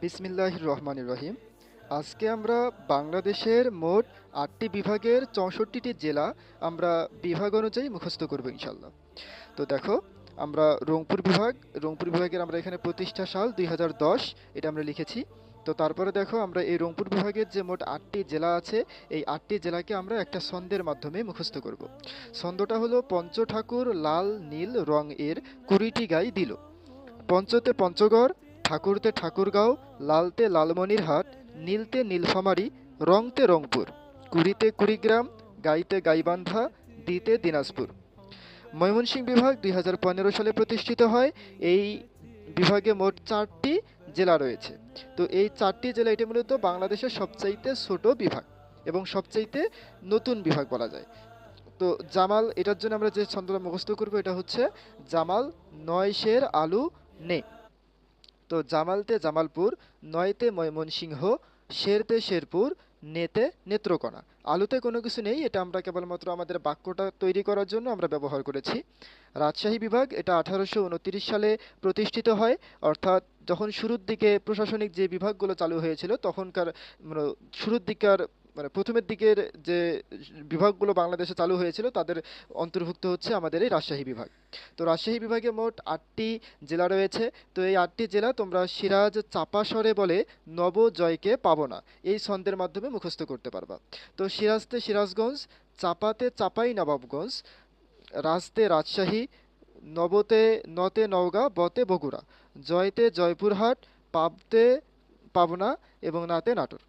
বিসমিল্লাহির রহমানির রহিম। আজকে আমরা বাংলাদেশের মোট ৮টি বিভাগের ৬৪টি জেলা আমরা বিভাগ অনুযায়ী মুখস্থ করব ইনশাল্লাহ। তো দেখো, আমরা রংপুর বিভাগের আমরা এখানে প্রতিষ্ঠা সাল ২০১০ এটা আমরা লিখেছি। তো তারপরে দেখো, আমরা এই রংপুর বিভাগের যে মোট ৮টি জেলা আছে, এই ৮টি জেলাকে আমরা একটা ছন্দের মাধ্যমে মুখস্থ করব। ছন্দটা হলো পঞ্চ ঠাকুর লাল নীল রং এর ২০টি গাই দিল। পঞ্চতে পঞ্চগড়, ঠাকুরতে ঠাকুরগাঁও, লালতে লালমনিরহাট, নীলতে নীলফামারী, রংতে রংপুর, কুড়িতে কুড়িগ্রাম, গাইতে গাইবান্ধা, দিতে দিনাজপুর। ময়মনসিংহ বিভাগ ২০১৫ সালে প্রতিষ্ঠিত হয়। এই বিভাগে মোট ৪টি জেলা রয়েছে। তো এই ৪টি জেলা এটি মূলত বাংলাদেশের সবচাইতে ছোট বিভাগ এবং সবচাইতে নতুন বিভাগ বলা যায়। তো জামাল, এটার জন্য আমরা যে ছন্দটা মুখস্থ করবো এটা হচ্ছে জামাল নয় শের আলু নে। তো জামালতে জামালপুর, নয়তে ময়মনসিংহ, শেরতে শেরপুর, নেতে নেত্রকোনা। আলুতে কোনো কিছু নেই, এটা আমরা কেবলমাত্র আমাদের বাক্যটা তৈরি করার জন্য আমরা ব্যবহার করেছি। রাজশাহী বিভাগ এটা ১৮২৯ সালে প্রতিষ্ঠিত হয়, অর্থাৎ যখন শুরুর দিকে প্রশাসনিক যে বিভাগগুলো চালু হয়েছিল তখনকার মানে শুরুর দিককার মানে প্রথমের দিকের যে বিভাগগুলো বাংলাদেশে চালু হয়েছিল তাদের অন্তর্ভুক্ত হচ্ছে আমাদের এই রাজশাহী বিভাগ। তো রাজশাহী বিভাগে মোট ৮টি জেলা রয়েছে। তো এই ৮টি জেলা তোমরা সিরাজ চাপা স্বরে বলে নবজয়কে পাবো না এই ছন্দের মাধ্যমে মুখস্থ করতে পারবা। তো সিরাজতে সিরাজগঞ্জ, চাপাতে চাপাই নবাবগঞ্জ, রাজতে রাজশাহী, নতে নওগাঁ, বতে বগুড়া, জয়তে জয়পুরহাট, পাবতে পাবনা এবং নাতে নাটোর।